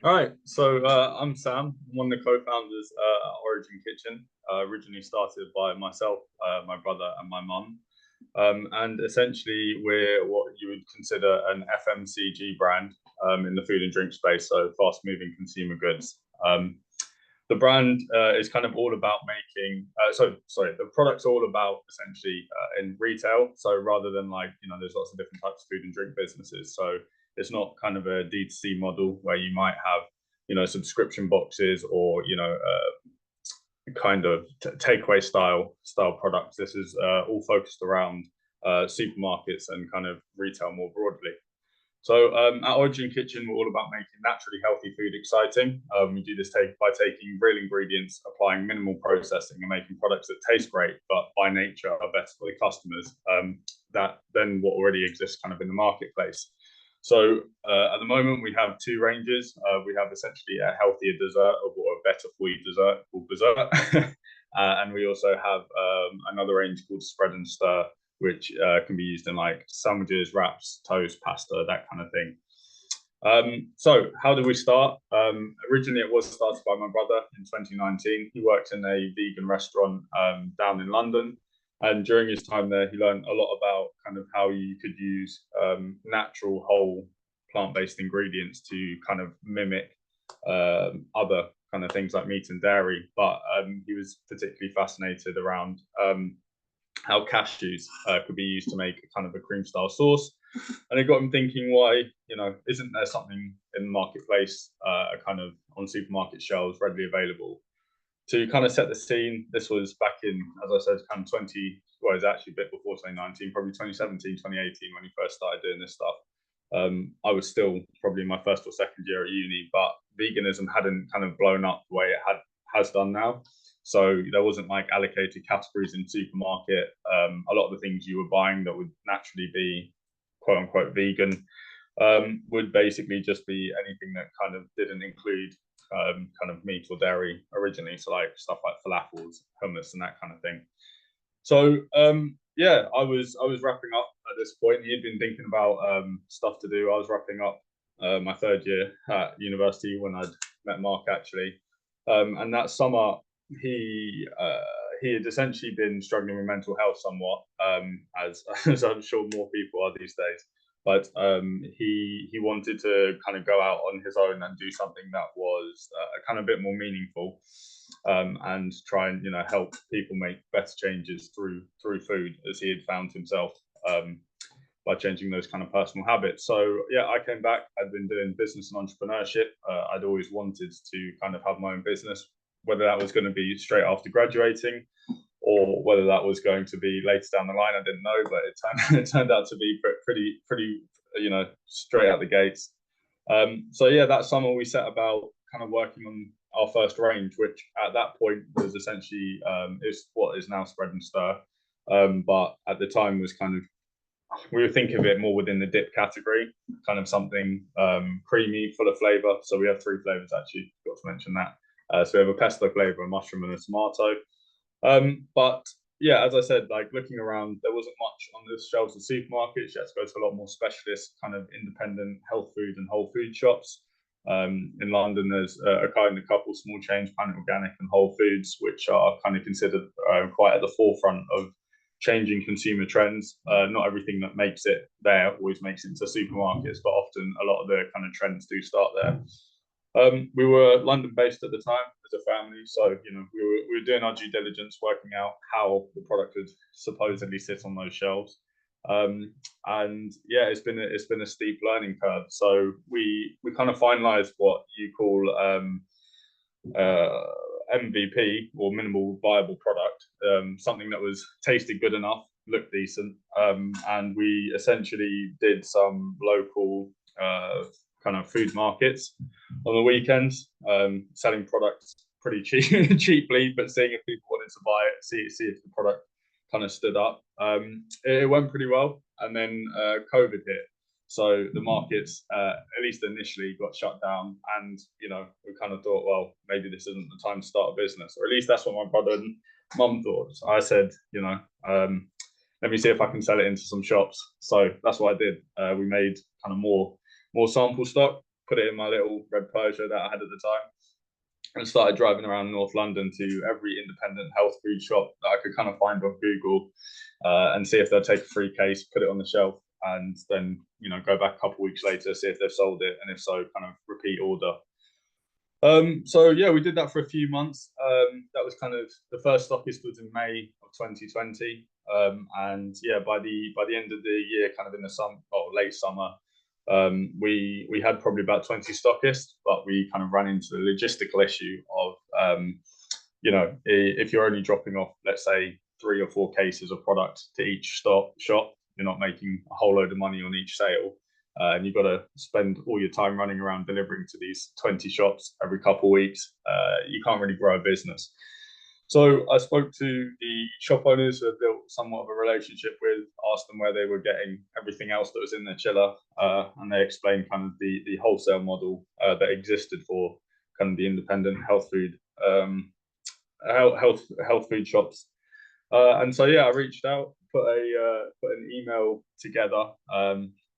All right, so I'm Sam. I'm one of the co-founders at Origin Kitchen. Originally started by myself, my brother, and my mum. And essentially, we're what you would consider an FMCG brand in the food and drink space, so fast-moving consumer goods. The brand is kind of all about making. The product's all about essentially in retail. So rather than there's lots of different types of food and drink businesses. So it's not kind of a D2C model where you might have, subscription boxes or, kind of takeaway style products. This is all focused around supermarkets and kind of retail more broadly. So at Origin Kitchen, we're all about making naturally healthy food exciting. We do this by taking real ingredients, applying minimal processing, and making products that taste great, but by nature are better for the customers that than what already exists kind of in the marketplace. So at the moment, we have two ranges. We have essentially a healthier dessert or a better for you dessert called Dessert. And we also have another range called Spread and Stir, which can be used in like sandwiches, wraps, toast, pasta, that kind of thing. So how did we start? Originally, it was started by my brother in 2019. He worked in a vegan restaurant down in London. And during his time there, he learned a lot about kind of how you could use natural, whole, plant-based ingredients to kind of mimic other kind of things like meat and dairy. But he was particularly fascinated around how cashews could be used to make a kind of a cream style sauce. And it got him thinking, why, isn't there something in the marketplace, kind of on supermarket shelves readily available? To kind of set the scene, this was back in, as I said, kind of it's actually a bit before 2019, probably 2017, 2018, when he first started doing this stuff. I was still probably in my first or second year at uni, but veganism hadn't kind of blown up the way it has done now. So there wasn't like allocated categories in supermarket. A lot of the things you were buying that would naturally be quote unquote vegan would basically just be anything that kind of didn't include kind of meat or dairy originally. So like stuff like falafels, hummus, and that kind of thing. So I was wrapping up at this point. He had been thinking about stuff to do. I was wrapping up my third year at university when I'd met Mark actually, and that summer he had essentially been struggling with mental health somewhat, as I'm sure more people are these days. But he wanted to kind of go out on his own and do something that was kind of a bit more meaningful, and try and help people make better changes through food, as he had found himself by changing those kind of personal habits. So yeah, I came back. I'd been doing business and entrepreneurship. I'd always wanted to kind of have my own business, whether that was going to be straight after graduating or whether that was going to be later down the line. I didn't know, but it turned out to be pretty straight out the gates. So yeah, that summer we set about kind of working on our first range, which at that point was essentially is what is now Spread and Stir, but at the time was kind of, we would think of it more within the dip category, kind of something creamy, full of flavour. So we have three flavours actually, got to mention that. So we have a pesto flavour, a mushroom, and a tomato. But yeah, as I said, like looking around, there wasn't much on the shelves of supermarkets. You had to go to a lot more specialist kind of independent health food and whole food shops. In London, there's a couple small chains, Planet Organic and Whole Foods, which are kind of considered quite at the forefront of changing consumer trends. Not everything that makes it there always makes it into supermarkets, but often a lot of the kind of trends do start there. We were London based at the time as a family, so we were doing our due diligence, working out how the product could supposedly sit on those shelves. And yeah, it's been a steep learning curve. So we kind of finalized what you call MVP, or minimal viable product, something that was tasted good enough, looked decent, and we essentially did some local kind of food markets on the weekends, selling products pretty cheaply, but seeing if people wanted to buy it, see if the product kind of stood up. It went pretty well, and then COVID hit. So the markets, at least initially, got shut down, and we kind of thought, well, maybe this isn't the time to start a business, or at least that's what my brother and mum thought. So I said, let me see if I can sell it into some shops. So that's what I did. We made kind of more sample stock, put it in my little red Peugeot that I had at the time, and started driving around North London to every independent health food shop that I could kind of find on Google, and see if they'll take a free case, put it on the shelf, and then go back a couple of weeks later, see if they've sold it, and if so, kind of repeat order. So yeah, we did that for a few months. That was kind of the first stockist was in May of 2020, and yeah, by the end of the year, kind of in the late summer, we had probably about 20 stockists, but we kind of ran into the logistical issue of if you're only dropping off, let's say, 3 or 4 cases of product to each shop, you're not making a whole load of money on each sale. And you've got to spend all your time running around delivering to these 20 shops every couple of weeks. You can't really grow a business. So I spoke to the shop owners who I built somewhat of a relationship with, asked them where they were getting everything else that was in their chiller, and they explained kind of the wholesale model that existed for kind of the independent health food shops. And so yeah, I reached out, put an email together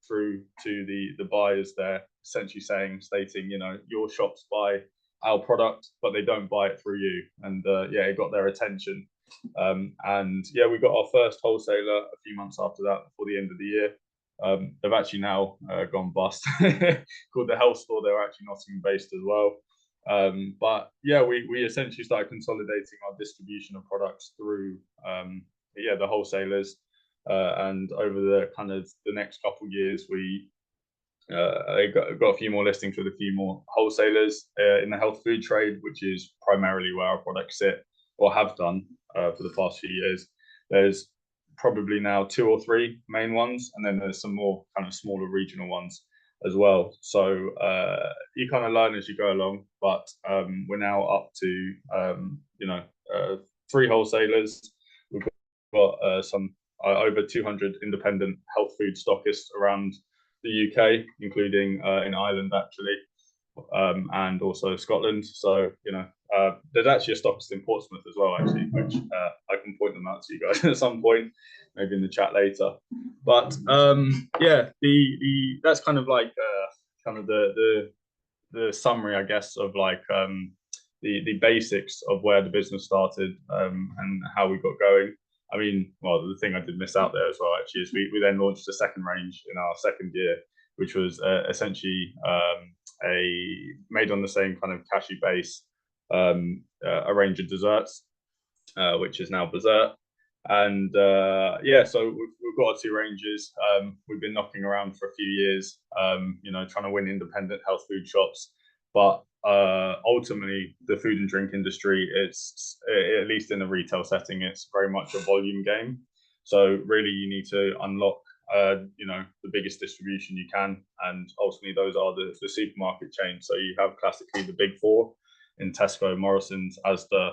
through to the buyers there, essentially stating, your shops buy our product, but they don't buy it through you. And yeah, it got their attention. And yeah, we got our first wholesaler a few months after that, before the end of the year. They've actually now gone bust, called the Health Store. They were actually Nottingham based as well. But yeah, we essentially started consolidating our distribution of products through the wholesalers, and over the kind of the next couple of years, we got a few more listings with a few more wholesalers in the health food trade, which is primarily where our products sit, or have done for the past few years. There's probably now 2 or 3 main ones, and then there's some more kind of smaller regional ones as well. So you kind of learn as you go along, but we're now up to 3 wholesalers. We've got some over 200 independent health food stockists around the UK, including in Ireland actually, and also Scotland. So there's actually a stockist in Portsmouth as well, actually, which I can point them out to you guys at some point, maybe in the chat later. But yeah, that's kind of like kind of the summary, I guess, of like the basics of where the business started, and how we got going. I mean, well, the thing I did miss out there as well, actually, is we then launched a second range in our second year, which was essentially made on the same kind of cashew base, a range of desserts, which is now Dessert. And yeah, so we've got our 2 ranges. We've been knocking around for a few years, trying to win independent health food shops. But ultimately, the food and drink industry, it's, at least in the retail setting, it's very much a volume game. So really, you need to unlock the biggest distribution you can, and ultimately those are the supermarket chains. So you have classically the big 4 in Tesco, Morrison's, Asda,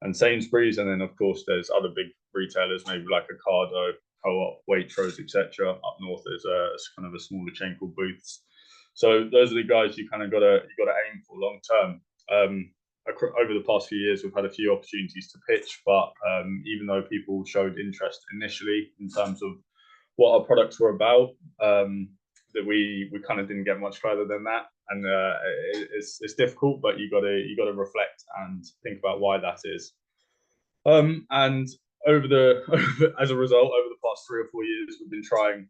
and Sainsbury's, and then of course there's other big retailers, maybe like Ocado, Co-op, Waitrose, etc. Up north there's kind of a smaller chain called Booths. So those are the guys you kind of got to aim for long term. Over the past few years, we've had a few opportunities to pitch, but even though people showed interest initially in terms of what our products were about, that we kind of didn't get much further than that. And it's difficult, but you got to reflect and think about why that is. And as a result, over the past 3 or 4 years, we've been trying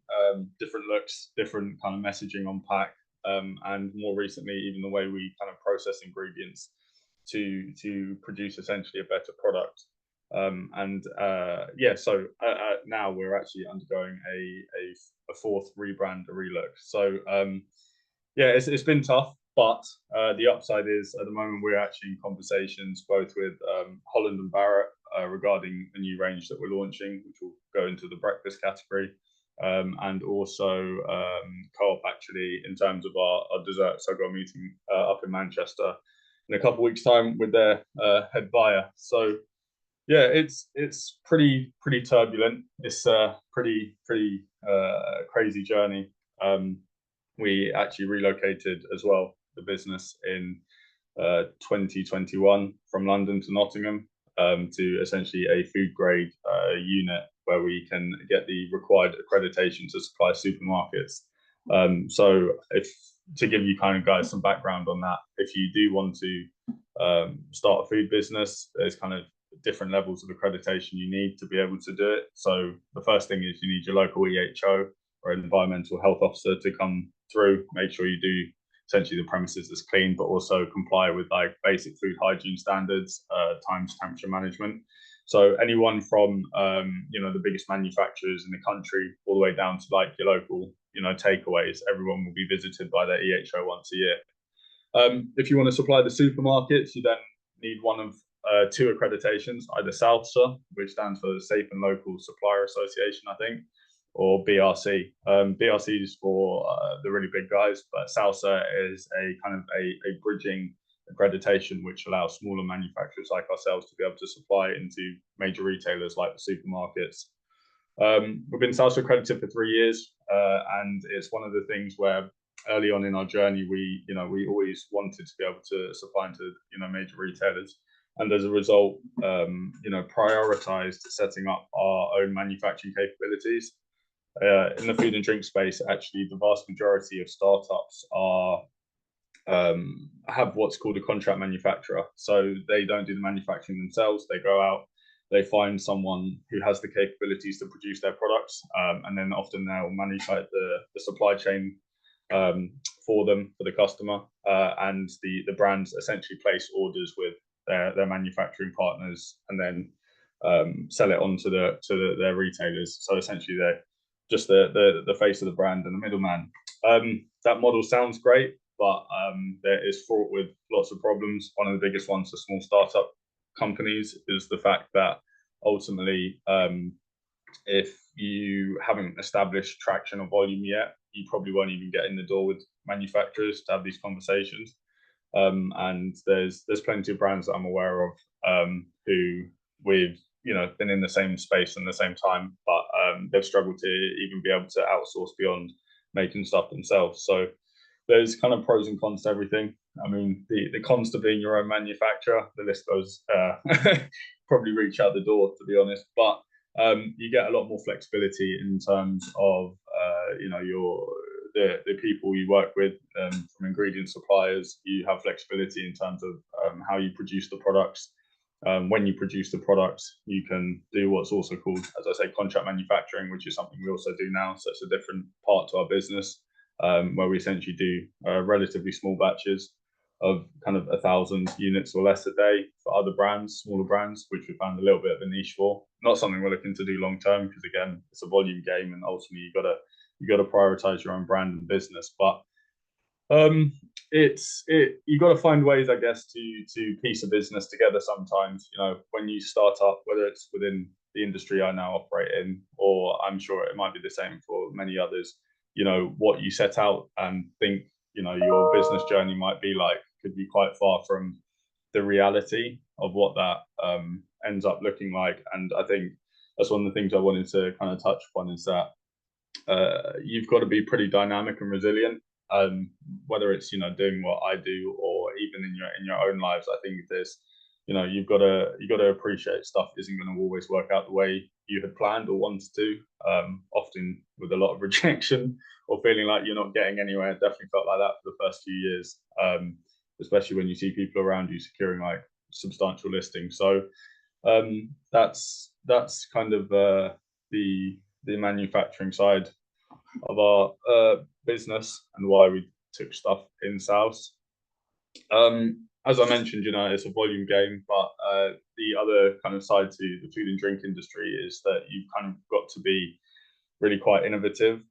different looks, different kind of messaging on pack, and more recently, even the way we kind of process ingredients to produce essentially a better product. Yeah, so now we're actually undergoing a 4th rebrand, a relook. So yeah, it's been tough, but the upside is at the moment we're actually in conversations both with Holland and Barrett regarding a new range that we're launching, which will go into the breakfast category, and also Co-op actually in terms of our desserts. So I've got a meeting up in Manchester in a couple of weeks' time with their head buyer. So yeah, it's pretty turbulent. It's a pretty crazy journey. We actually relocated as well the business in 2021 from London to Nottingham, to essentially a food grade unit where we can get the required accreditation to supply supermarkets. So if to give you kind of guys some background on that, if you do want to start a food business, there's kind of different levels of accreditation you need to be able to do it. So the first thing is you need your local EHO or environmental health officer to come through, make sure you do essentially the premises is clean, but also comply with like basic food hygiene standards, times temperature management. So anyone from the biggest manufacturers in the country all the way down to like your local takeaways, everyone will be visited by their EHO once a year. If you want to supply the supermarkets, you then need one of two accreditations, either SALSA, which stands for Safe and Local Supplier Association, I think, or BRC. BRC is for the really big guys, but SALSA is a kind of a bridging accreditation which allows smaller manufacturers like ourselves to be able to supply into major retailers like the supermarkets. We've been SALSA accredited for 3 years, and it's one of the things where early on in our journey we always wanted to be able to supply into major retailers, and as a result prioritized setting up our own manufacturing capabilities. In the food and drink space, actually the vast majority of startups are have what's called a contract manufacturer. So they don't do the manufacturing themselves, they go out, they find someone who has the capabilities to produce their products, and then often they'll manage like the supply chain for them, for the customer, and the brands essentially place orders with their manufacturing partners and then sell it on to their retailers. So essentially they're just the face of the brand and the middleman. That model sounds great, but there is fraught with lots of problems. One of the biggest ones for small startup companies is the fact that ultimately, if you haven't established traction or volume yet, you probably won't even get in the door with manufacturers to have these conversations. And there's plenty of brands that I'm aware of who we've been in the same space in the same time, but they've struggled to even be able to outsource beyond making stuff themselves. So there's kind of pros and cons to everything. I mean, the cons to being your own manufacturer, the list goes probably reach out the door, to be honest. But you get a lot more flexibility in terms of the people you work with, from ingredient suppliers. You have flexibility in terms of how you produce the products. When you produce the products, you can do what's also called, as I say, contract manufacturing, which is something we also do now. So it's a different part to our business, where we essentially do relatively small batches of kind of 1,000 units or less a day for other brands, smaller brands, which we found a little bit of a niche for. Not something we're looking to do long term, because again, it's a volume game, and ultimately you got to prioritize your own brand and business. But you got to find ways, I guess, to piece a business together sometimes. When you start up, whether it's within the industry I now operate in, or I'm sure it might be the same for many others, what you set out and think your business journey might be like could be quite far from the reality of what that ends up looking like. And I think that's one of the things I wanted to kind of touch upon, is that you've got to be pretty dynamic and resilient, whether it's doing what I do or even in your own lives. I think there's you've got to appreciate stuff isn't going to always work out the way you had planned or wanted to, often with a lot of rejection or feeling like you're not getting anywhere. It definitely felt like that for the first few years, especially when you see people around you securing like substantial listings. So that's kind of the manufacturing side of our business and why we took stuff in South. As I mentioned, it's a volume game, but the other kind of side to the food and drink industry is that you've kind of got to be really quite innovative.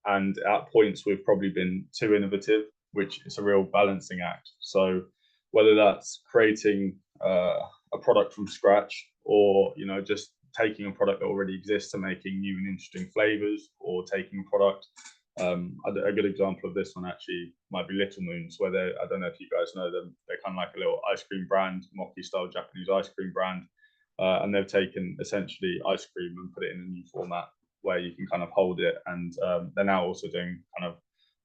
And at points we've probably been too innovative, which is a real balancing act. So whether that's creating a product from scratch, or just taking a product that already exists and making new and interesting flavors, or taking a product. A good example of this one actually might be Little Moons, where I don't know if you guys know them. They're kind of like a little ice cream brand, mochi style Japanese ice cream brand, and they've taken essentially ice cream and put it in a new format where you can kind of hold it, and they're now also doing kind of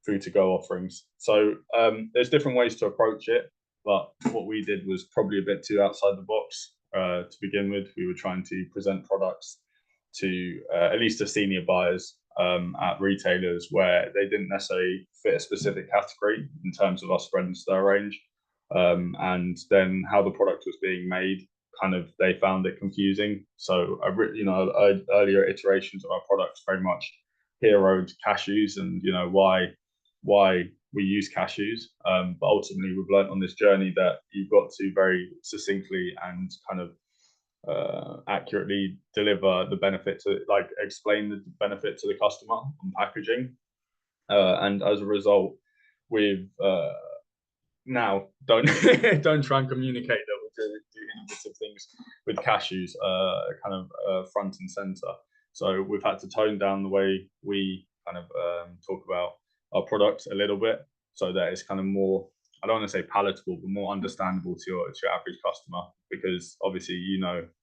food to go offerings. So there's different ways to approach it, but what we did was probably a bit too outside the box. To begin with, we were trying to present products to at least the senior buyers at retailers where they didn't necessarily fit a specific category in terms of us spreading to their range. And then how the product was being made, kind of they found it confusing. So earlier iterations of our products very much heroed cashews, and why we use cashews. But ultimately, we've learned on this journey that you've got to very succinctly and kind of accurately deliver the benefit to, like, explain the benefit to the customer on packaging. And as a result, we've now don't don't try and communicate that we do innovative things with cashews kind of front and center. So we've had to tone down the way we kind of talk about our products a little bit, so that it's kind of more, I don't want to say palatable, but more understandable to your average customer, because obviously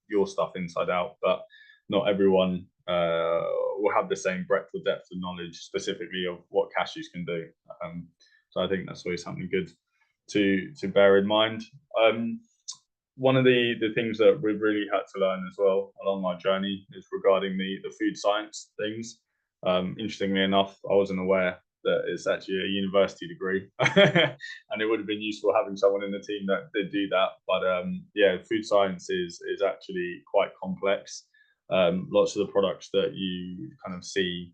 your stuff inside out, but not everyone will have the same breadth or depth of knowledge specifically of what cashews can do. So I think that's always something good to bear in mind. One of the things that we've really had to learn as well along our journey is regarding the food science things. Interestingly enough, I wasn't aware that it's actually a university degree, and it would have been useful having someone in the team that did do that. But yeah, food science is actually quite complex. Lots of the products that you kind of see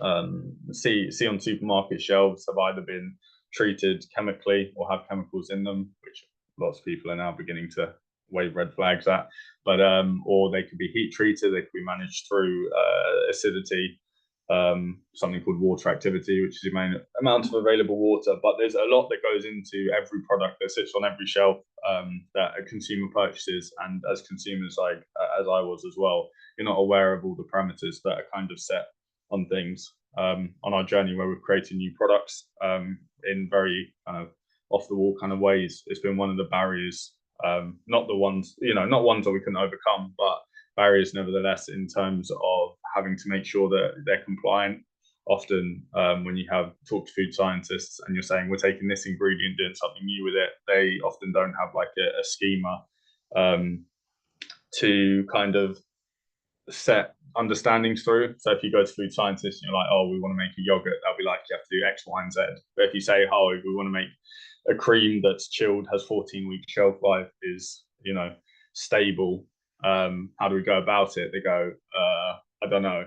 on supermarket shelves have either been treated chemically or have chemicals in them, which lots of people are now beginning to wave red flags at. But or they could be heat treated, they could be managed through acidity, something called water activity, which is the main amount of available water. But there's a lot that goes into every product that sits on every shelf that a consumer purchases, and as consumers, like as I was as well, you're not aware of all the parameters that are kind of set on things. On our journey where we've created new products in very kind of off the wall kind of ways, it's been one of the barriers, not the ones, not ones that we can overcome, but barriers nevertheless, in terms of having to make sure that they're compliant. Often when you have talked to food scientists and you're saying we're taking this ingredient, doing something new with it, they often don't have like a schema to kind of set understandings through. So if you go to food scientists and you're like, oh, we want to make a yogurt, they'll be like, you have to do X, Y, and Z. But if you say, oh, we want to make a cream that's chilled, has 14-week shelf life, is stable, how do we go about it? They go, I don't know.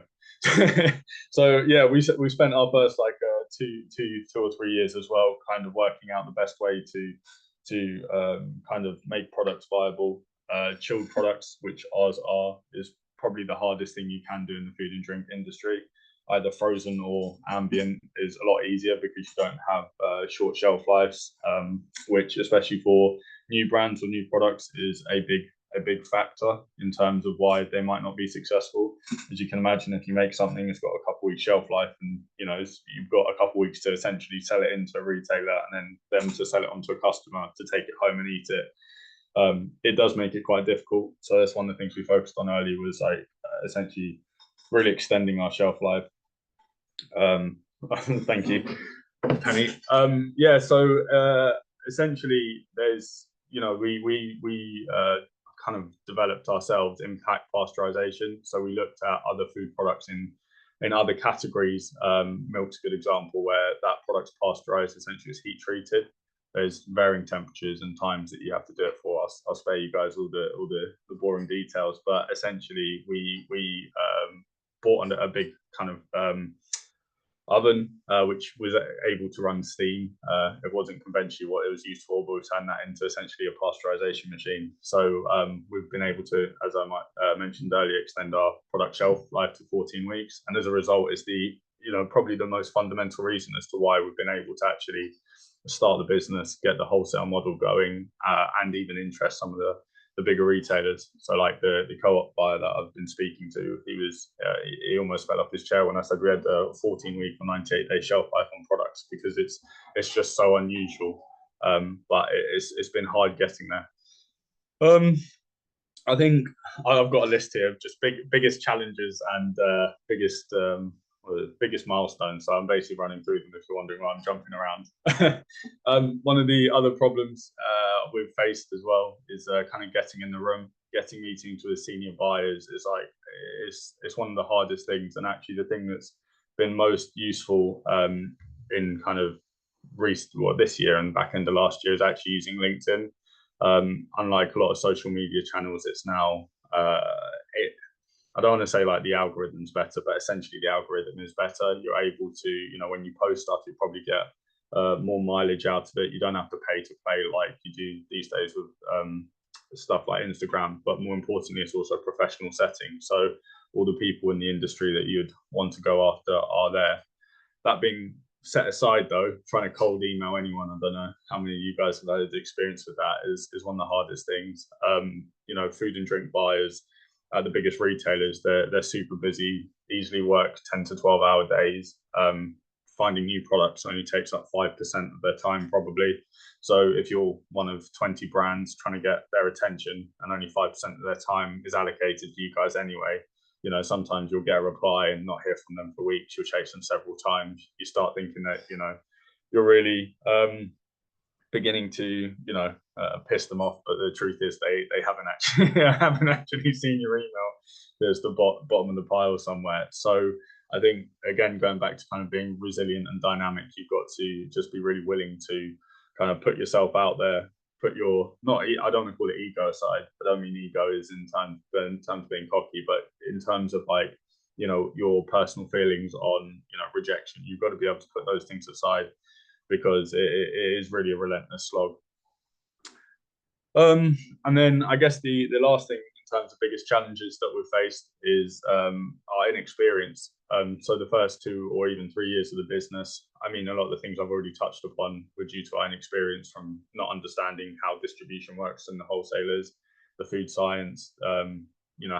So yeah, we spent our first like two or 3 years as well, kind of working out the best way to kind of make products viable. Chilled products, which ours are, is probably the hardest thing you can do in the food and drink industry. Either frozen or ambient is a lot easier because you don't have short shelf lives, which especially for new brands or new products is a big factor in terms of why they might not be successful. As you can imagine, if you make something that's got a couple weeks shelf life, and you've got a couple weeks to essentially sell it into a retailer and then them to sell it onto a customer to take it home and eat it, it does make it quite difficult. So that's one of the things we focused on early, was like essentially really extending our shelf life. Thank you, Penny. Yeah, so essentially there's we kind of developed ourselves impact pasteurization. So we looked at other food products in other categories. Milk's a good example where that product's pasteurized, essentially is heat treated. There's varying temperatures and times that you have to do it for us. I'll spare you guys all the boring details, but essentially we bought under a big kind of oven, which was able to run steam. It wasn't conventionally what it was used for, but we've turned that into essentially a pasteurization machine. So we've been able to, as I mentioned earlier, extend our product shelf life to 14 weeks. And as a result, it's probably the most fundamental reason as to why we've been able to actually start the business, get the wholesale model going, and even interest some of the bigger retailers. So like the co-op buyer that I've been speaking to, he almost fell off his chair when I said we had a 14-week or 98-day shelf life on products, because it's just so unusual. But it's been hard getting there. I think I've got a list here of just biggest challenges and biggest milestones. So I'm basically running through them if you're wondering why I'm jumping around. One of the other problems we've faced as well is kind of getting in the room, getting meetings with senior buyers is like it's one of the hardest things, and actually the thing that's been most useful in kind of this year and back end of last year is actually using LinkedIn. Unlike a lot of social media channels, it's now I don't want to say like the algorithm's better, but essentially the algorithm is better. You're able to, when you post stuff, you probably get more mileage out of it. You don't have to pay to play like you do these days with stuff like Instagram. But more importantly, it's also a professional setting. So all the people in the industry that you'd want to go after are there. That being set aside, though, trying to cold email anyone, I don't know how many of you guys have had experience with that, is one of the hardest things. Food and drink buyers at the biggest retailers, they're super busy, easily work 10 to 12-hour days. Finding new products only takes up 5% of their time, probably. So if you're one of 20 brands trying to get their attention and only 5% of their time is allocated to you guys anyway, sometimes you'll get a reply and not hear from them for weeks. You'll chase them several times. You start thinking that, you're really beginning to, piss them off. But the truth is they haven't actually seen your email. There's the bottom of the pile somewhere. So I think, again, going back to kind of being resilient and dynamic, you've got to just be really willing to kind of put yourself out there, I don't want to call it ego aside. I don't mean ego is in terms of being cocky, but in terms of like, your personal feelings on, rejection, you've got to be able to put those things aside, because it is really a relentless slog. And then I guess the last thing in terms of biggest challenges that we've faced is our inexperience. So the first 2 or even 3 years of the business, I mean, a lot of the things I've already touched upon were due to our inexperience from not understanding how distribution works and the wholesalers, the food science,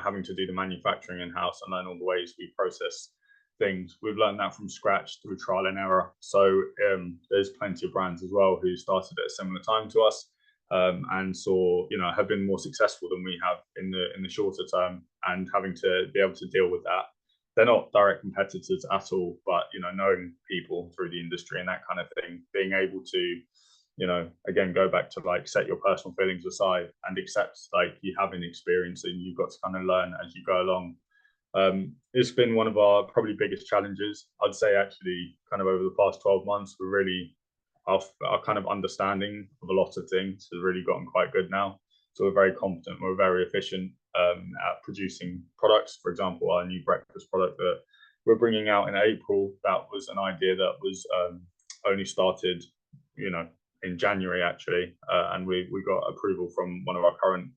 having to do the manufacturing in-house and learn all the ways we process things. We've learned that from scratch through trial and error. So there's plenty of brands as well who started at a similar time to us, and have been more successful than we have in the shorter term, and having to be able to deal with that. They're not direct competitors at all, but knowing people through the industry and that kind of thing, being able to again, go back to like set your personal feelings aside and accept like you have an experience and you've got to kind of learn as you go along. It's been one of our probably biggest challenges. I'd say actually kind of over the past 12 months, we're really our kind of understanding of a lot of things has really gotten quite good now. So we're very competent, we're very efficient at producing products. For example, our new breakfast product that we're bringing out in April, that was an idea that was only started, in January actually, and we got approval from one of our current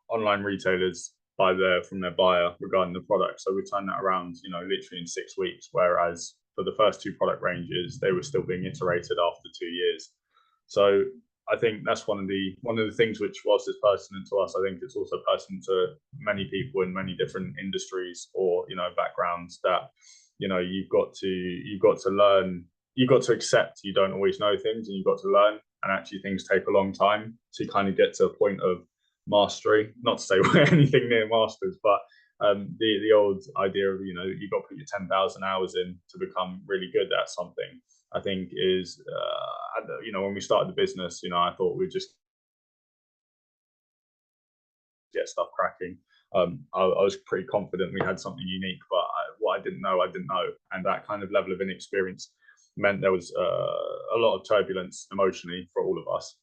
online retailers from their buyer regarding the product. So we turned that around, literally in 6 weeks, whereas for the first 2 product ranges, they were still being iterated after 2 years. So I think that's one of the things which, whilst it's pertinent to us, I think it's also pertinent to many people in many different industries or backgrounds, that you've got to learn, you've got to accept you don't always know things, and you've got to learn, and actually things take a long time to kind of get to a point of mastery. Not to say we're anything near masters, but the old idea of you've got to put your 10,000 hours in to become really good at something, I think is when we started the business, I thought we'd just get stuff cracking. I was pretty confident we had something unique, but what I didn't know, and that kind of level of inexperience meant there was a lot of turbulence emotionally for all of us,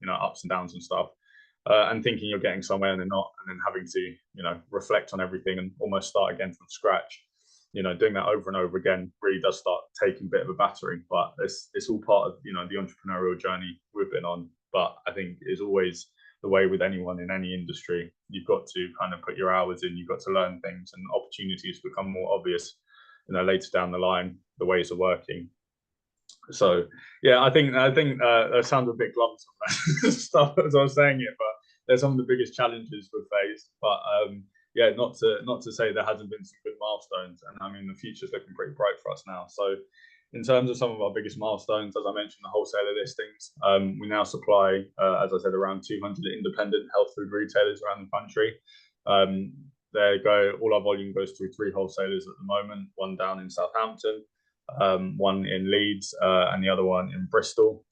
ups and downs and stuff. And thinking you're getting somewhere and they're not, and then having to, reflect on everything and almost start again from scratch. Doing that over and over again really does start taking a bit of a battering, but it's all part of, the entrepreneurial journey we've been on. But I think it's always the way with anyone in any industry. You've got to kind of put your hours in, you've got to learn things, and opportunities become more obvious, later down the line, the ways of working. So yeah, I think that sounds a bit blunt stuff as I was saying it, but they're some of the biggest challenges we've faced. But yeah, not to say there hasn't been some good milestones, and I mean the future's looking pretty bright for us now. So in terms of some of our biggest milestones, as I mentioned, the wholesaler listings, we now supply, as I said, around 200 independent health food retailers around the country. All our volume goes through 3 wholesalers at the moment, one down in Southampton, one in Leeds, and the other one in Bristol.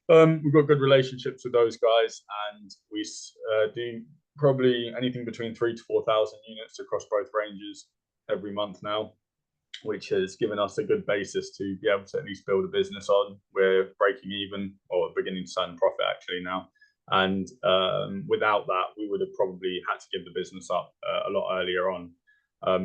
We've got good relationships with those guys, and we do probably anything between 3,000 to 4,000 units across both ranges every month now, which has given us a good basis to be able to at least build a business on. We're breaking even or beginning to turn profit actually now. And without that, we would have probably had to give the business up a lot earlier on.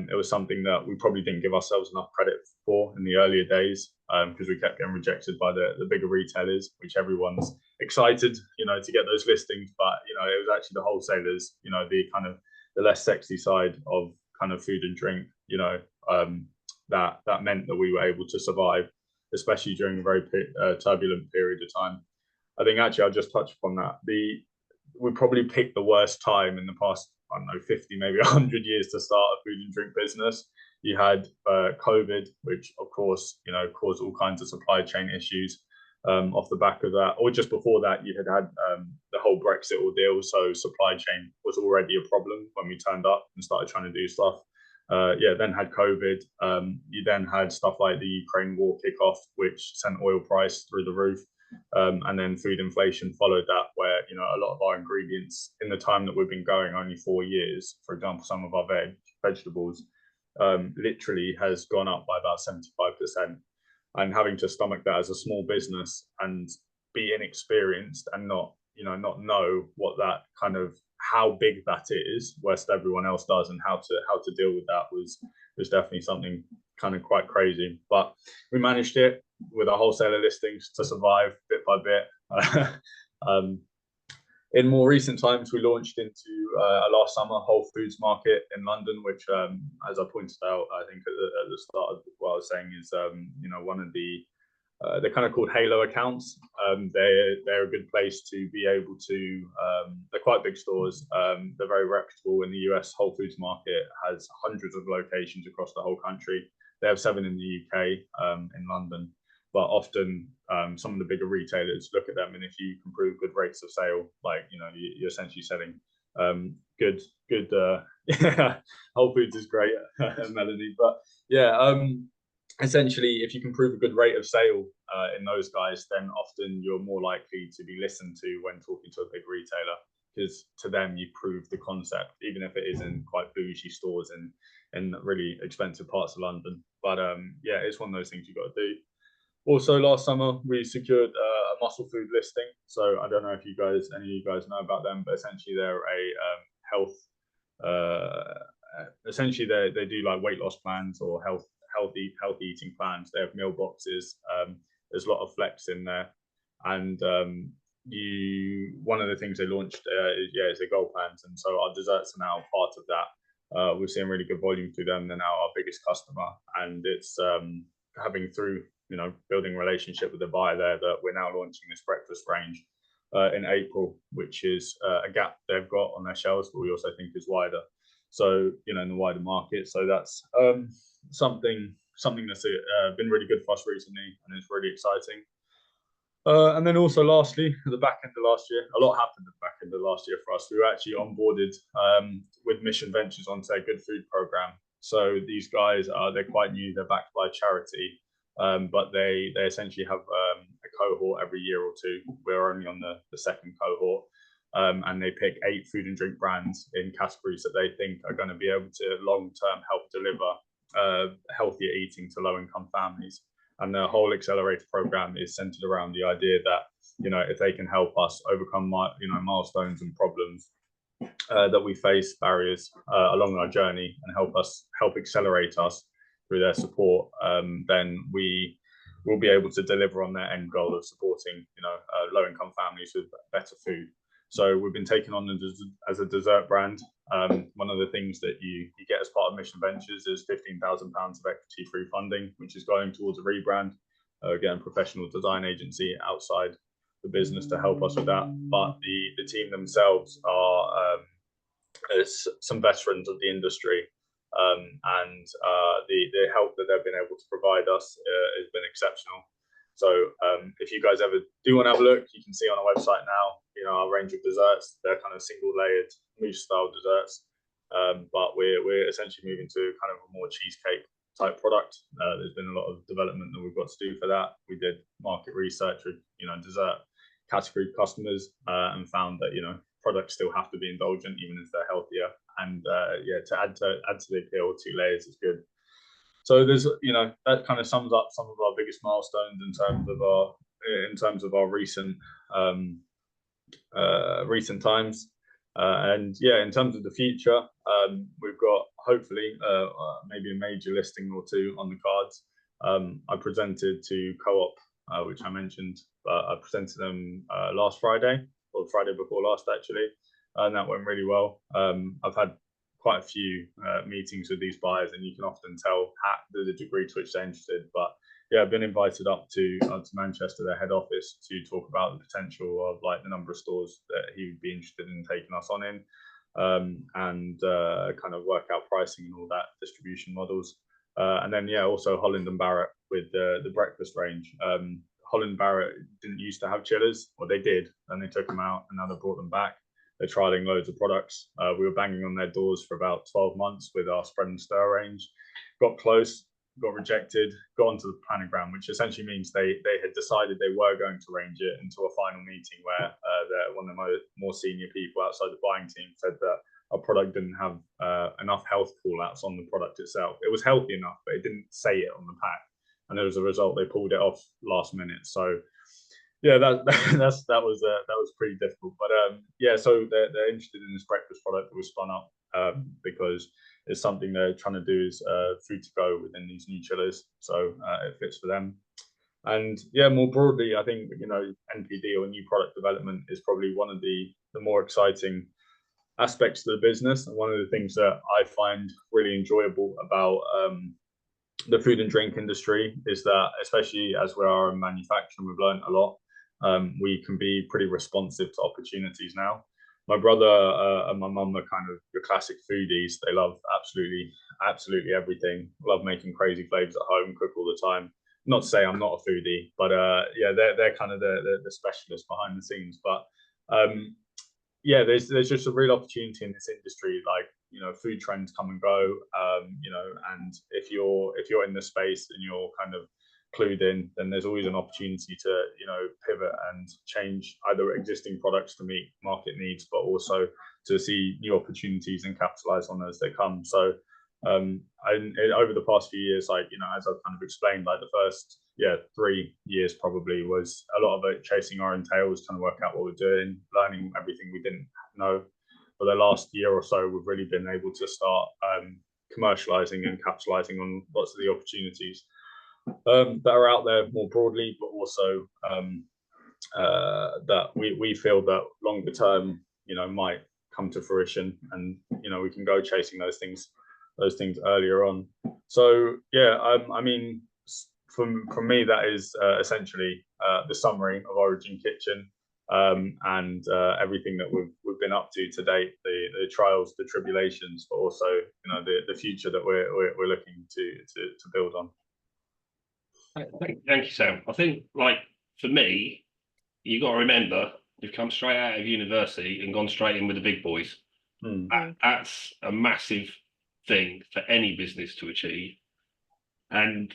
It was something that we probably didn't give ourselves enough credit for in the earlier days, because we kept getting rejected by the bigger retailers, which everyone's excited, to get those listings. But, it was actually the wholesalers, the kind of the less sexy side of kind of food and drink, that meant that we were able to survive, especially during a very turbulent period of time. I think actually I'll just touch upon that. We probably picked the worst time in the past, I don't know, 50, maybe 100 years to start a food and drink business. You had COVID, which of course, caused all kinds of supply chain issues off the back of that. Or just before that, you had the whole Brexit ordeal. So supply chain was already a problem when we turned up and started trying to do stuff. Then had COVID. You then had stuff like the Ukraine war kickoff, which sent oil price through the roof. And then food inflation followed that, where a lot of our ingredients in the time that we've been going, only 4 years, for example, some of our vegetables literally has gone up by about 75%. And having to stomach that as a small business and be inexperienced and not know what that kind of how big that is, whilst everyone else does, and how to deal with that was definitely something kind of quite crazy. But we managed it with our wholesaler listings to survive bit by bit. In more recent times, we launched into last summer Whole Foods market in London, which, as I pointed out, I think at the start of what I was saying, is one of the they're kind of called halo accounts. They're a good place to be able to. They're quite big stores. They're very reputable in the US. Whole Foods market has hundreds of locations across the whole country. They have 7 in the UK, in London. But often some of the bigger retailers look at them, and if you can prove good rates of sale, like you're essentially selling good. Yeah, Whole Foods is great, Melanie. But yeah, essentially, if you can prove a good rate of sale in those guys, then often you're more likely to be listened to when talking to a big retailer, because to them you prove the concept, even if it is in quite bougie stores in really expensive parts of London. But yeah, it's one of those things you've got to do. Also, last summer we secured a muscle food listing. So I don't know if any of you guys know about them, but essentially they're a health. Essentially, they do like weight loss plans or healthy eating plans. They have meal boxes. There's a lot of flex in there, and one of the things they launched is the goal plans, and so our desserts are now part of that. We're seeing really good volume through them. They're now our biggest customer, and it's having through building a relationship with the buyer there, that we're now launching this breakfast range in April, which is a gap they've got on their shelves, but we also think is wider. So in the wider market. So that's something that's been really good for us recently, and it's really exciting. And then also, lastly, at the back end of last year, a lot happened at the back end of last year for us. We were actually onboarded with Mission Ventures onto their Good Food program. So these guys they're quite new. They're backed by a charity. But they essentially have a cohort every year or two. We're only on the second cohort, and they pick 8 food and drink brands in categories that they think are going to be able to long-term help deliver healthier eating to low-income families. And the whole accelerator program is centered around the idea that if they can help us overcome milestones and problems that we face, barriers along our journey, and help accelerate us through their support, then we will be able to deliver on their end goal of supporting low-income families with better food. So we've been taken on as a dessert brand. One of the things that you get as part of Mission Ventures is £15,000 of equity-free funding, which is going towards a rebrand. Again, professional design agency outside the business to help us with that. But the team themselves are some veterans of the industry. And the help that they've been able to provide us has been exceptional. So if you guys ever do want to have a look, you can see on our website now, our range of desserts. They're kind of single layered mousse style desserts, but we're essentially moving to kind of a more cheesecake type product. There's been a lot of development that we've got to do for that. We did market research with dessert category customers, and found that, you know, products still have to be indulgent even if they're healthier. And yeah, to add to the appeal, 2 layers is good. So there's, you know, that kind of sums up some of our biggest milestones in terms of our recent times. And yeah, in terms of the future, we've got hopefully maybe a major listing or two on the cards. I presented to Co-op, which I mentioned. I presented them last Friday, or Friday before last actually, and that went really well. I've had quite a few meetings with these buyers, and you can often tell the degree to which they're interested. But yeah, I've been invited up to Manchester, their head office, to talk about the potential of like the number of stores that he would be interested in taking us on in, and kind of work out pricing and all that, distribution models. And then yeah, also Holland and Barrett with the breakfast range. Holland Barrett didn't used to have chillers, or they did, and they took them out, and now they brought them back. They're trialing loads of products. We were banging on their doors for about 12 months with our spread and stir range. Got close, got rejected, got onto the planogram, which essentially means they had decided they were going to range it into a final meeting where one of the more senior people outside the buying team said that our product didn't have enough health call-outs on the product itself. It was healthy enough, but it didn't say it on the pack. And as a result, they pulled it off last minute. So yeah, that was pretty difficult. But yeah, so they're interested in this breakfast product that was spun up because it's something they're trying to do is food to go within these new chillers. So it fits for them. And yeah, more broadly, I think, you know, NPD or new product development is probably one of the more exciting aspects of the business, and one of the things that I find really enjoyable about the food and drink industry is that, especially as we are in manufacturing, we've learned a lot. We can be pretty responsive to opportunities now. My brother and my mum are kind of your classic foodies. They love absolutely everything. Love making crazy flavors at home, cook all the time. Not to say I'm not a foodie, but yeah, they're kind of the specialists behind the scenes. But yeah, there's just a real opportunity in this industry. Like, you know, food trends come and go. You know, and if you're in the space and you're kind of clued in, then there's always an opportunity to, you know, pivot and change either existing products to meet market needs, but also to see new opportunities and capitalize on as they come. So over the past few years, like, you know, as I've kind of explained, like the first 3 years probably was a lot of it chasing our own tails, trying to work out what we're doing, learning everything we didn't know. For the last year or so, we've really been able to start commercializing and capitalizing on lots of the opportunities that are out there more broadly, but also that we feel that longer term, you know, might come to fruition, and, you know, we can go chasing those things earlier on. So yeah, I mean, from me, that is essentially the summary of Origin Kitchen, and everything that we've been up to date, the trials, the tribulations, but also, you know, the future that we're looking to build on. Thank you, Sam. I think, like, for me, you got to remember you've come straight out of university and gone straight in with the big boys. That's a massive thing for any business to achieve. And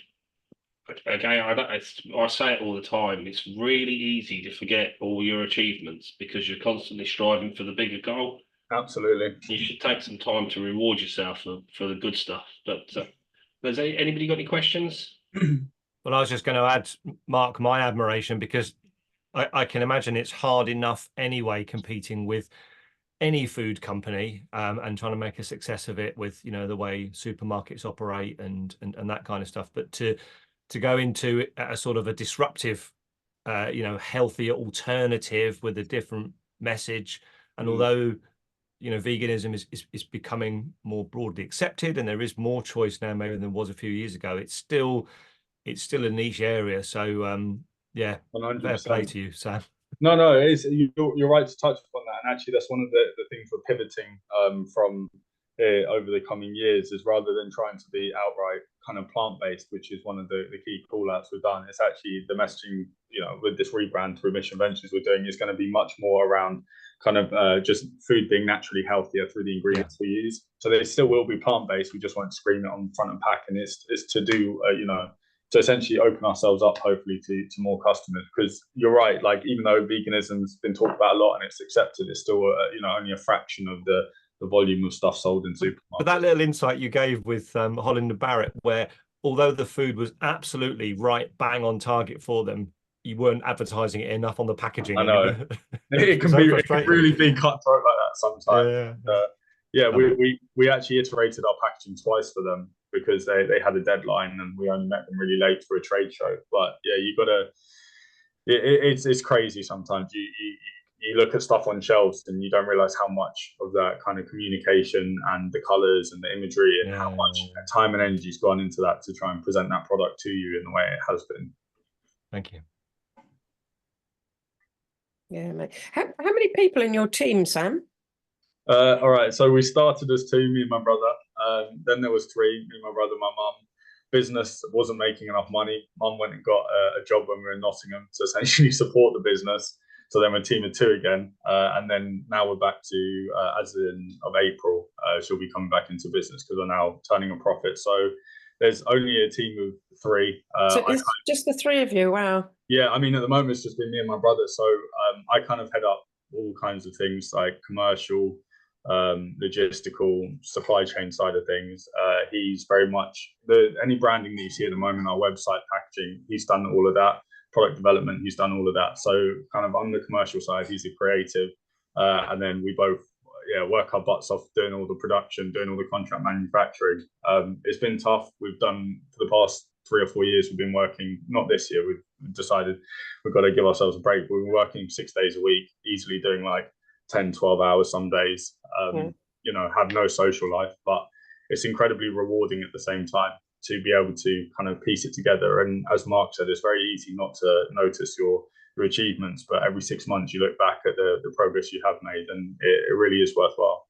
again, I say it all the time, it's really easy to forget all your achievements because you're constantly striving for the bigger goal. Absolutely. You should take some time to reward yourself for the good stuff. But has anybody got any questions? Well, I was just going to add, Mark, my admiration, because I can imagine it's hard enough anyway competing with any food company and trying to make a success of it with, you know, the way supermarkets operate and that kind of stuff. But to go into a sort of a disruptive, you know, healthier alternative with a different message, and although, you know, veganism is becoming more broadly accepted and there is more choice now maybe than was a few years ago, it's still a niche area. So yeah, 100%. Fair play to you, Sam. No, it is, you're right to touch upon that, and actually that's one of the things we're pivoting from over the coming years, is rather than trying to be outright kind of plant-based, which is one of the key call-outs we've done, it's actually the messaging, you know, with this rebrand through Mission Ventures we're doing is going to be much more around kind of just food being naturally healthier through the ingredients we use. So they still will be plant-based, we just won't scream it on front and pack, and it's to do you know, to essentially open ourselves up, hopefully, to more customers. Because you're right, like even though veganism's been talked about a lot and it's accepted, it's still only a fraction of the volume of stuff sold in supermarkets. But that little insight you gave with Holland and Barrett, where although the food was absolutely right bang on target for them, you weren't advertising it enough on the packaging. I know. It can really be cutthroat like that sometimes. Yeah, we actually iterated our packaging twice for them because they had a deadline and we only met them really late for a trade show. But yeah, you gotta. It's crazy sometimes. You look at stuff on shelves and you don't realize how much of that kind of communication and the colors and the imagery and how much time and energy's gone into that to try and present that product to you in the way it has been. Thank you. Yeah, mate. How many people in your team, Sam? All right, so we started as 2, me and my brother. Then there was 3, me, my brother, my mum. Business wasn't making enough money. Mum went and got a job when we were in Nottingham to essentially support the business. So then we're a team of 2 again. And then now we're back to, as of April, she'll be coming back into business because we're now turning a profit. So there's only a team of 3. So it's just the 3 of you, wow. Yeah, I mean, at the moment, it's just been me and my brother. So I kind of head up all kinds of things like commercial, logistical, supply chain side of things. He's very much any branding that you see at the moment, our website, packaging, he's done all of that. Product development, he's done all of that. So kind of on the commercial side, he's a creative. And then we both work our butts off doing all the production, doing all the contract manufacturing. It's been tough. We've done for the past 3 or 4 years, we've been working, not this year, we've decided we've got to give ourselves a break. We've been working 6 days a week, easily doing like 10, 12 hours some days, have no social life, but it's incredibly rewarding at the same time to be able to kind of piece it together. And as Mark said, it's very easy not to notice your achievements, but every 6 months you look back at the progress you have made, and it really is worthwhile.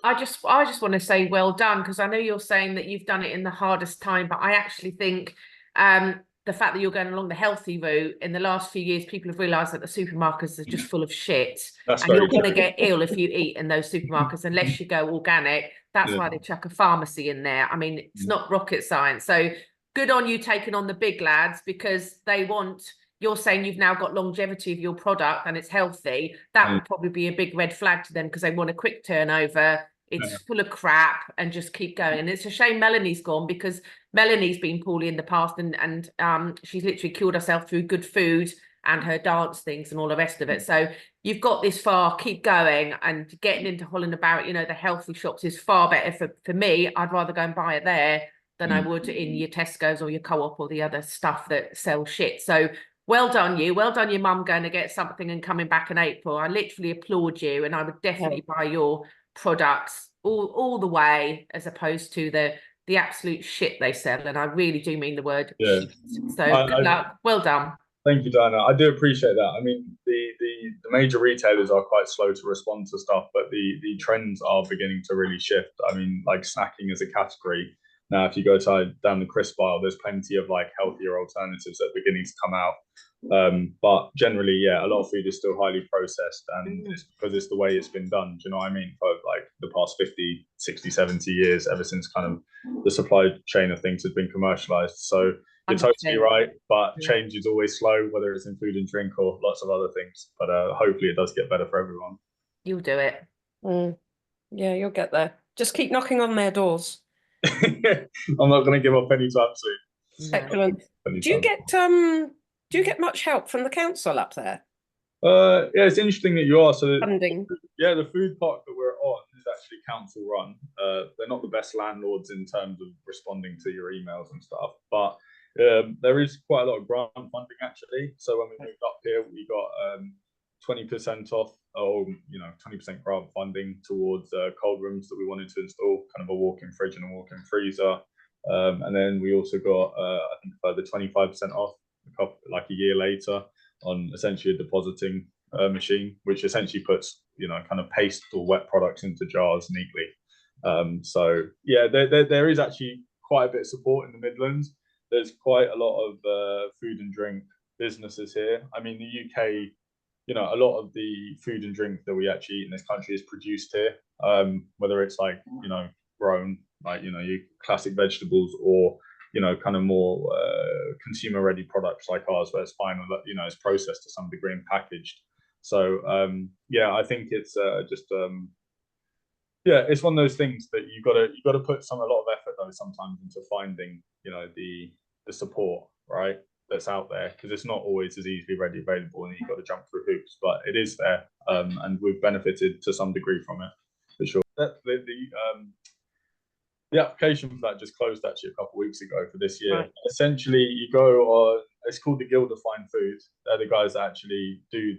I just want to say well done, because I know you're saying that you've done it in the hardest time, but I actually think the fact that you're going along the healthy route, in the last few years, people have realised that the supermarkets are just full of shit. And you're going to get ill if you eat in those supermarkets unless you go organic. That's why they chuck a pharmacy in there. I mean, it's not rocket science. So good on you taking on the big lads, because they want, you're saying you've now got longevity of your product and it's healthy. That would probably be a big red flag to them, because they want a quick turnover. It's full of crap and just keep going. And it's a shame Melanie's gone, because Melanie's been poorly in the past, and she's literally cured herself through good food and her dance things and all the rest of it. So you've got this far, keep going, and getting into Holland and Barrett, the healthy shops is far better for me. I'd rather go and buy it there than I would in your Tesco's or your Co-op or the other stuff that sells shit. So well done you. Well done your mum going to get something and coming back in April. I literally applaud you, and I would definitely buy your products all the way, as opposed to the absolute shit they sell. And I really do mean the word shit. So good luck. Well done. Thank you, Diana. I do appreciate that. I mean, the major retailers are quite slow to respond to stuff, but the trends are beginning to really shift. I mean, like snacking as a category. Now, if you go down the crisp aisle, there's plenty of like healthier alternatives that are beginning to come out. But generally, a lot of food is still highly processed, and it's because it's the way it's been done. Do you know what I mean? For like the past 50, 60, 70 years, ever since kind of the supply chain of things has been commercialized. So you're totally right, but change is always slow, whether it's in food and drink or lots of other things. But hopefully it does get better for everyone. You'll do it. Yeah, you'll get there. Just keep knocking on their doors. I'm not going to give up anytime soon. Excellent. Do you get much help from the council up there? It's interesting that you are. So funding. Yeah, the food park that we're on is actually council run. They're not the best landlords in terms of responding to your emails and stuff, but there is quite a lot of grant funding actually. So when we moved up here, we got 20% off, or 20% grant funding towards cold rooms that we wanted to install, kind of a walk-in fridge and a walk-in freezer. And then we also got I think further 25% off like a year later on essentially a depositing machine, which essentially puts kind of paste or wet products into jars neatly. So yeah, there is actually quite a bit of support in the Midlands. There's quite a lot of food and drink businesses here. I mean, the UK, a lot of the food and drink that we actually eat in this country is produced here, whether it's like grown, like your classic vegetables, or you know, kind of more consumer ready products like ours, where it's final, you know, it's processed to some degree and packaged. So yeah, I think it's just yeah, it's one of those things that you gotta put a lot of effort though sometimes into finding, you know, the support, right, that's out there, because it's not always as easily ready available, and you've got to jump through hoops, but it is there, and we've benefited to some degree from it for sure. The application for that just closed actually a couple of weeks ago for this year. Right. Essentially, you go on. It's called the Guild of Fine Food. They're the guys that actually do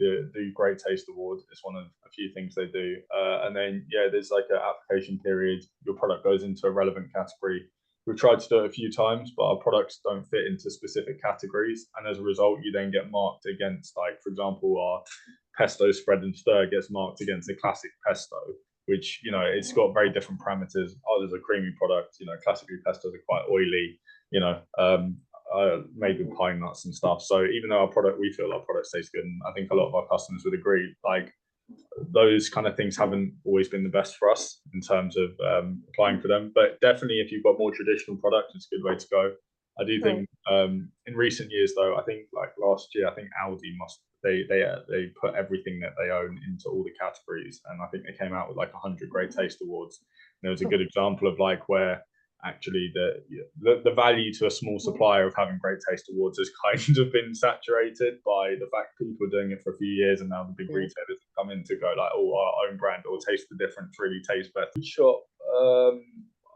Great Taste Award. It's one of a few things they do. And then yeah, there's like an application period. Your product goes into a relevant category. We've tried to do it a few times, but our products don't fit into specific categories, and as a result, you then get marked against, like, for example, our pesto spread and stir gets marked against the classic pesto, which, you know, it's got very different parameters. Ours is a creamy product, you know, classically pestos are quite oily, you know, made with pine nuts and stuff. So even though we feel our product tastes good, and I think a lot of our customers would agree, like, those kind of things haven't always been the best for us in terms of applying for them. But definitely, if you've got more traditional product, it's a good way to go. I do think in recent years, though, I think like last year, I think Aldi they put everything that they own into all the categories, and I think they came out with like 100 Great Taste Awards. And it was a good example of like where actually the value to a small supplier of having Great Taste Awards has kind of been saturated by the fact people are doing it for a few years, and now the big retailers have come in to go like, oh, our own brand or Taste the Difference really tastes better. Shop,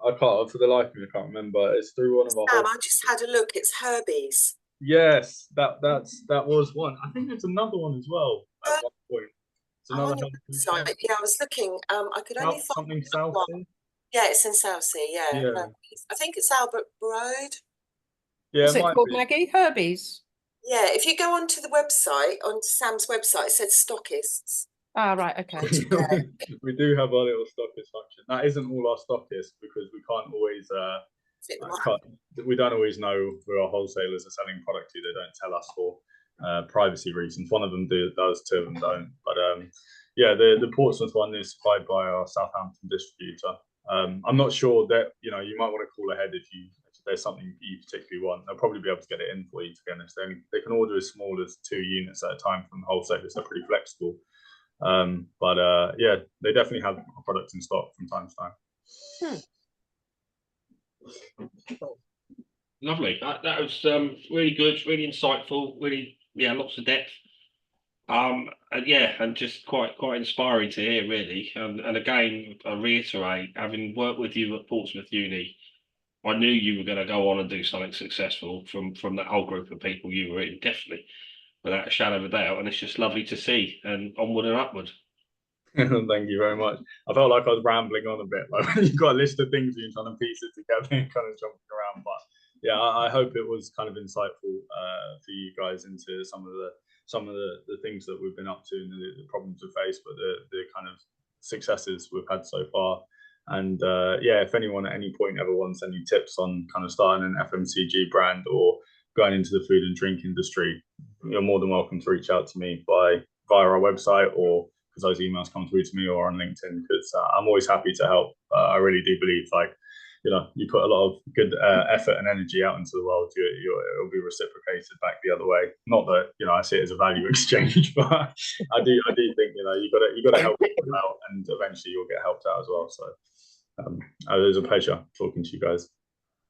I can't, for the life of me, I can't remember. It's through one of our. Sam, I just had a look. It's Herbie's. Yes, that was one. I think there's another one as well at one point. It's another yeah, I was looking. I could only find something Southsea. Yeah, it's in Southsea. Yeah. I think it's Albert Road. Yeah, what's it called, Maggie? Herbie's. Yeah, if you go onto the website, onto Sam's website, it says stockists. Oh, right, okay. We do have our little stockist function. That isn't all our stockists, because we can't always we don't always know who our wholesalers are selling product to. They don't tell us for privacy reasons. One of them does, two of them don't. But yeah, the Portsmouth one is supplied by our Southampton distributor. I'm not sure that, you know, you might want to call ahead if there's something you particularly want. They'll probably be able to get it in for you, to be honest. They can order as small as 2 units at a time from wholesalers. They're pretty flexible. But yeah, they definitely have products in stock from time to time. Lovely. That was really good, really insightful, really, yeah, lots of depth. And yeah, and just quite inspiring to hear, really. And again, I reiterate, having worked with you at Portsmouth Uni, I knew you were going to go on and do something successful from that whole group of people you were in, definitely, without a shadow of a doubt. And it's just lovely to see, and onward and upward. Thank you very much. I felt like I was rambling on a bit, like when you've got a list of things and you're trying to piece it together and kind of jumping around. But yeah, I hope it was kind of insightful for you guys into some of the things that we've been up to and the problems we've faced, but the kind of successes we've had so far. And yeah, if anyone at any point ever wants any tips on kind of starting an FMCG brand or going into the food and drink industry, you're more than welcome to reach out to me via our website, or because those emails come through to me, or on LinkedIn, because I'm always happy to help. I really do believe, like, you know, you put a lot of good effort and energy out into the world, it'll be reciprocated back the other way. Not that, you know, I see it as a value exchange, but I do think, you know, you got to help people out, and eventually you'll get helped out as well. So it was a pleasure talking to you guys.